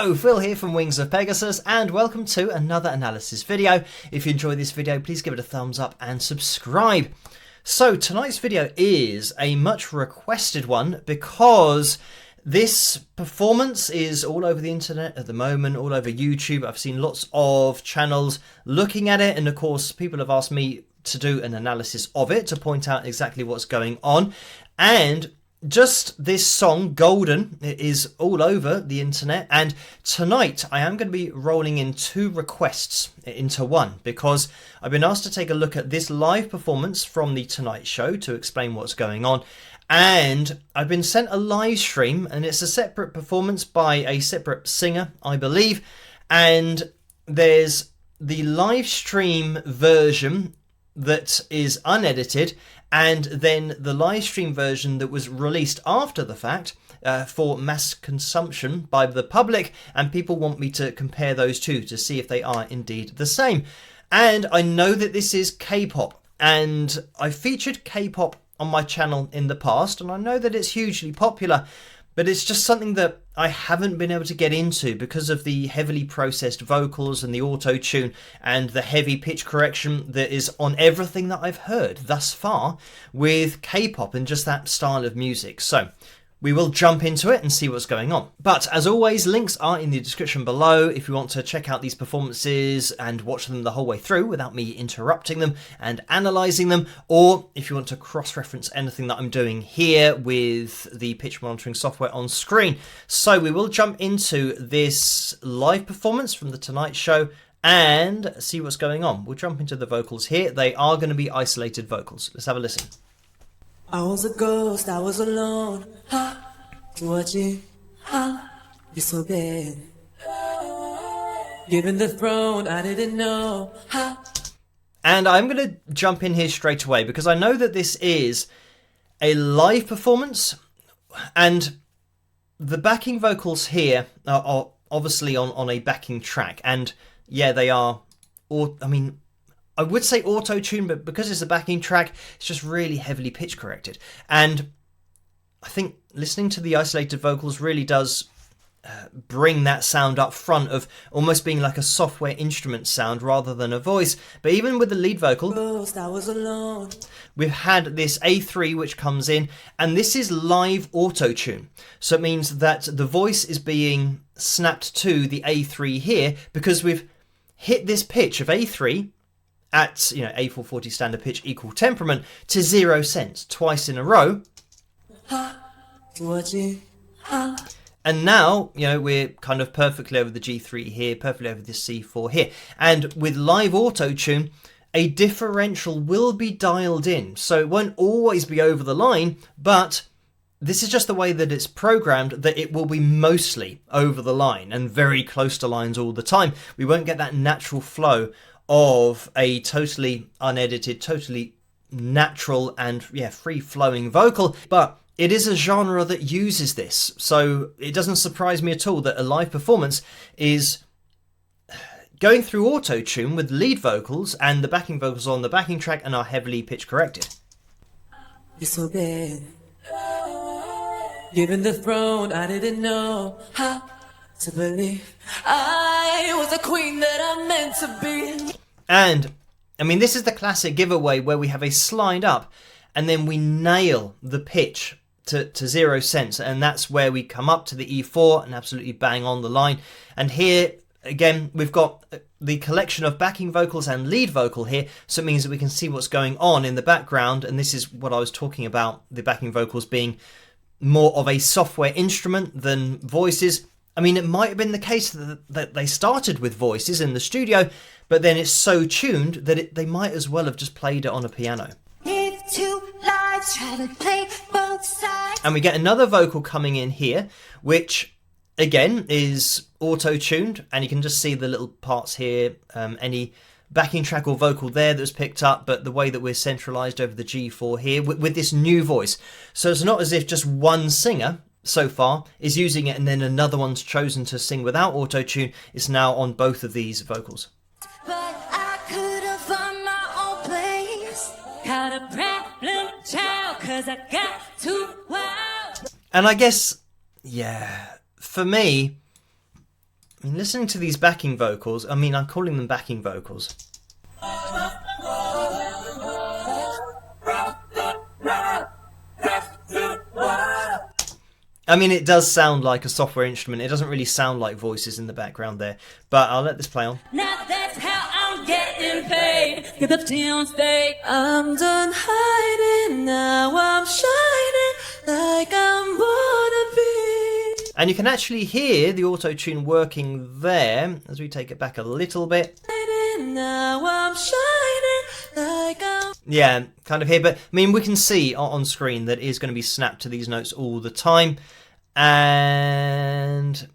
Hello, Phil here from Wings of Pegasus, and welcome to another analysis video. If you enjoy this video, please give it a thumbs up and subscribe. So tonight's video is a much requested one because this performance is all over the internet at the moment, all over YouTube. I've seen lots of channels looking at it, and of course people have asked me to do an analysis of it to point out exactly what's going on. And just this song, Golden, is all over the internet, and tonight I am going to be rolling in two requests into one because I've been asked to take a look at this live performance from the Tonight Show to explain what's going on, and I've been sent a live stream, and it's a separate performance by a separate singer, I believe, and there's the live stream version that is unedited, and then the live stream version that was released after the fact for mass consumption by the public, and people want me to compare those two to see if they are indeed the same. And I know that this is K-pop, and I've featured K-pop on my channel in the past, and I know that it's hugely popular, but it's just something that I haven't been able to get into because of the heavily processed vocals and the auto-tune and the heavy pitch correction that is on everything that I've heard thus far with K-pop and just that style of music. So we will jump into it and see what's going on. But as always, links are in the description below if you want to check out these performances and watch them the whole way through without me interrupting them and analysing them, or if you want to cross-reference anything that I'm doing here with the pitch monitoring software on screen. So we will jump into this live performance from The Tonight Show and see what's going on. We'll jump into the vocals here. They are going to be isolated vocals. Let's have a listen. I was a ghost, I was alone. Watching, you're so bad. Given the throne, I didn't know. And I'm going to jump in here straight away because I know that this is a live performance, and the backing vocals here are obviously on a backing track, and yeah, they are, or I mean, I would say auto-tune, but because it's a backing track, it's just really heavily pitch corrected. And I think listening to the isolated vocals really does bring that sound up front of almost being like a software instrument sound rather than a voice. But even with the lead vocal, we've had this A3 which comes in, and this is live auto-tune. So it means that the voice is being snapped to the A3 here because we've hit this pitch of A3 at, A440 standard pitch equal temperament to 0 cents twice in a row. And now, we're kind of perfectly over the G3 here, perfectly over the C4 here. And with live auto-tune, a differential will be dialed in. So it won't always be over the line, but this is just the way that it's programmed, that it will be mostly over the line and very close to lines all the time. We won't get that natural flow of a totally unedited, totally natural and free-flowing vocal, but it is a genre that uses this, so it doesn't surprise me at all that a live performance is going through auto-tune with lead vocals and the backing vocals on the backing track and are heavily pitch corrected. You're so bad. Given the throne, I didn't know how to believe I was the queen that I meant to be. And, I mean, this is the classic giveaway where we have a slide up and then we nail the pitch to 0 cents, and that's where we come up to the E4 and absolutely bang on the line. And here, again, we've got the collection of backing vocals and lead vocal here, so it means that we can see what's going on in the background, and this is what I was talking about, the backing vocals being more of a software instrument than voices. I mean, it might have been the case that they started with voices in the studio, but then it's so tuned that they might as well have just played it on a piano. If two lives try to play both sides. And we get another vocal coming in here, which again is auto-tuned, and you can just see the little parts here, any backing track or vocal there that was picked up, but the way that we're centralized over the G4 here with this new voice. So it's not as if just one singer so far is using it and then another one's chosen to sing without auto-tune. It's now on both of these vocals. But I could have found my own place. Got a problem child, 'cause I got too wild. And I guess, yeah, for me, I mean, listening to these backing vocals, I mean, I'm calling them backing vocals. I mean, it does sound like a software instrument. It doesn't really sound like voices in the background there. But I'll let this play on. Now that's how I'm getting paid. Get the tunes fake. I'm done hiding. Now I'm shining like I'm born to be. And you can actually hear the auto-tune working there as we take it back a little bit. Now I'm shining like I'm... Yeah, kind of here. But I mean, we can see on screen that it is going to be snapped to these notes all the time. And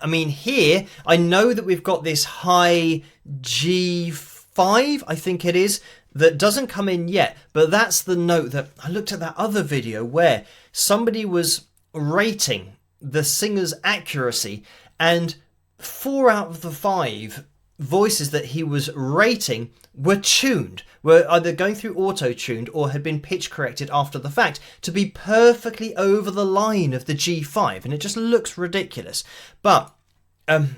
I mean, here, I know that we've got this high G5, I think it is, that doesn't come in yet. But that's the note that I looked at that other video where somebody was rating the singer's accuracy, and 4 out of the 5 voices that he was rating were tuned, were either going through auto-tuned or had been pitch corrected after the fact to be perfectly over the line of the G5, and it just looks ridiculous. But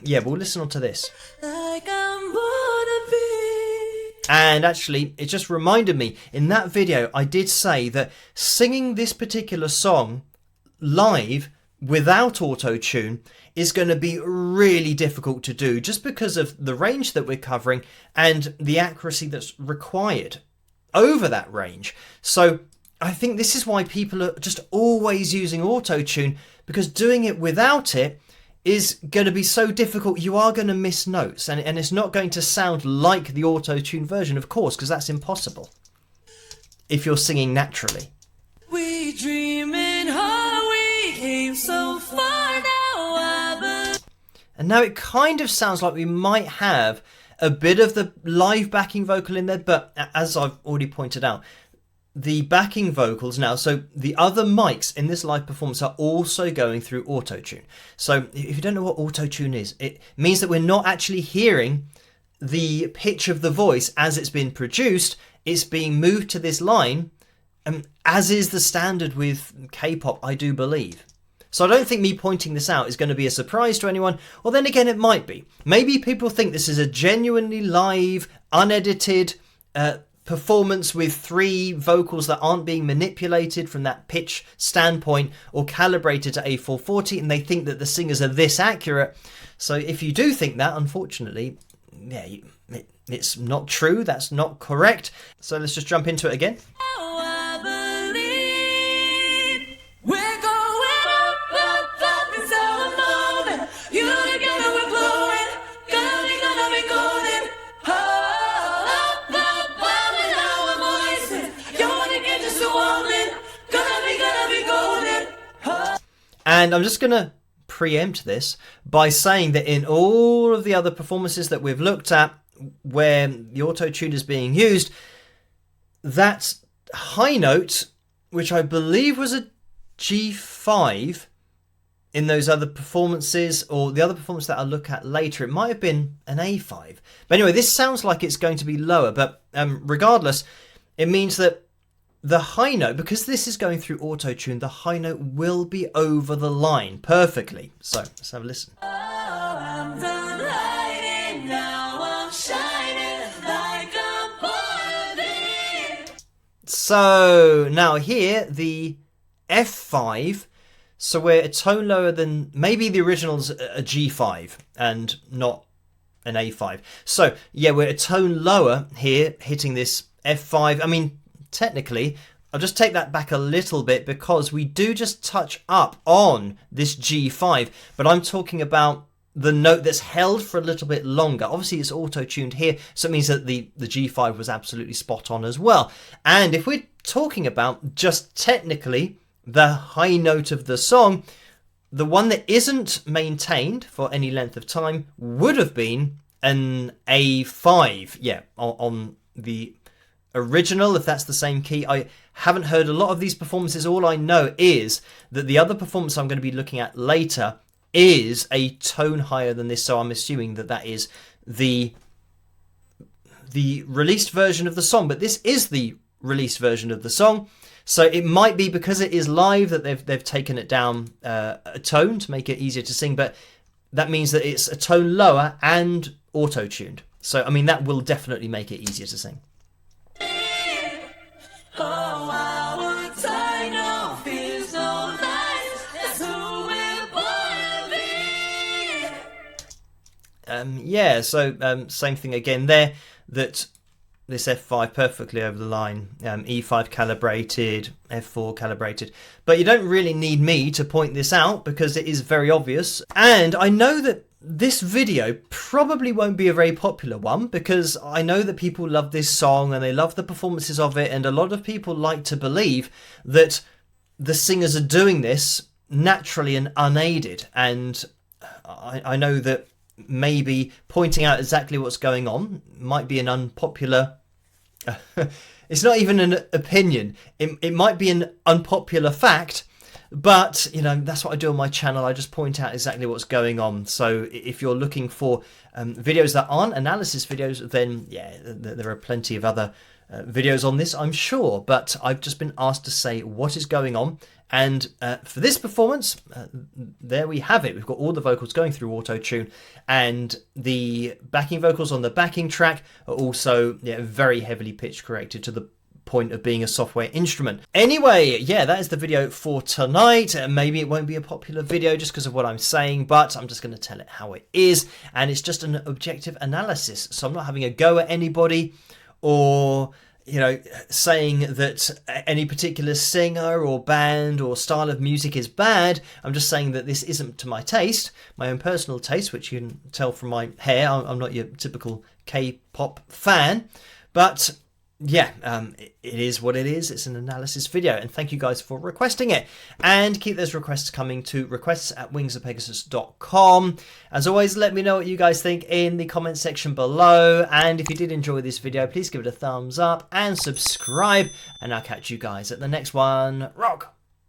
yeah, we'll listen on to this. Like I'm born to be. And actually, it just reminded me, in that video I did say that singing this particular song live without auto-tune is going to be really difficult to do, just because of the range that we're covering and the accuracy that's required over that range. So I think this is why people are just always using auto-tune, because doing it without it is going to be so difficult. You are going to miss notes, and it's not going to sound like the auto-tune version, of course, because that's impossible if you're singing naturally. We dreaming hard, we came so far now. And now it kind of sounds like we might have a bit of the live backing vocal in there, but as I've already pointed out, the backing vocals now, so the other mics in this live performance are also going through auto-tune. So if you don't know what auto-tune is, it means that we're not actually hearing the pitch of the voice as it's been produced. It's being moved to this line, as is the standard with K-pop, I do believe. So I don't think me pointing this out is going to be a surprise to anyone. Or then again, it might be. Maybe people think this is a genuinely live, unedited performance with 3 vocals that aren't being manipulated from that pitch standpoint or calibrated to A440, and they think that the singers are this accurate. So if you do think that, unfortunately, yeah, it's not true. That's not correct. So let's just jump into it again. And I'm just going to preempt this by saying that in all of the other performances that we've looked at where the auto-tune is being used, that high note, which I believe was a G5 in those other performances, or the other performance that I'll look at later, it might have been an A5. But anyway, this sounds like it's going to be lower, but regardless, it means that the high note, because this is going through auto-tune, the high note will be over the line perfectly. So let's have a listen. I'm done hiding, now I'm shining like I'm born to be. So now here, the F5, so we're a tone lower than, maybe the original's a G5 and not an A5. So yeah, we're a tone lower here, hitting this F5. I mean, technically, I'll just take that back a little bit because we do just touch up on this G5, but I'm talking about the note that's held for a little bit longer. Obviously, it's auto-tuned here, so it means that the G5 was absolutely spot on as well. And if we're talking about just technically the high note of the song, the one that isn't maintained for any length of time would have been an A5, yeah, on the original, if that's the same key. I haven't heard a lot of these performances. All I know is that the other performance I'm going to be looking at later is a tone higher than this, so I'm assuming that that is the released version of the song. But this is the released version of the song, so it might be because it is live that they've taken it down a tone to make it easier to sing. But that means that it's a tone lower and auto-tuned. So, I mean, that will definitely make it easier to sing. Yeah, so same thing again there, that this F5 perfectly over the line, E5 calibrated, F4 calibrated, but you don't really need me to point this out because it is very obvious. And I know that this video probably won't be a very popular one because I know that people love this song and they love the performances of it, and a lot of people like to believe that the singers are doing this naturally and unaided, and I know that maybe pointing out exactly what's going on might be an unpopular it's not even an opinion, it might be an unpopular fact, but you know, that's what I do on my channel. I just point out exactly what's going on. So if you're looking for videos that aren't analysis videos, then yeah, there are plenty of other videos on this, I'm sure, but I've just been asked to say what is going on. And for this performance, there we have it. We've got all the vocals going through auto-tune, and the backing vocals on the backing track are also very heavily pitch corrected to the point of being a software instrument. Anyway, yeah, that is the video for tonight. Maybe it won't be a popular video just because of what I'm saying, but I'm just going to tell it how it is, and it's just an objective analysis. So I'm not having a go at anybody or saying that any particular singer or band or style of music is bad. I'm just saying that this isn't to my taste, my own personal taste, which you can tell from my hair. I'm not your typical K-pop fan, but yeah, it is what it is. It's an analysis video, and thank you guys for requesting it. And keep those requests coming to requests@wingsofpegasus.com. As always, let me know what you guys think in the comment section below. And if you did enjoy this video, please give it a thumbs up and subscribe. And I'll catch you guys at the next one. Rock!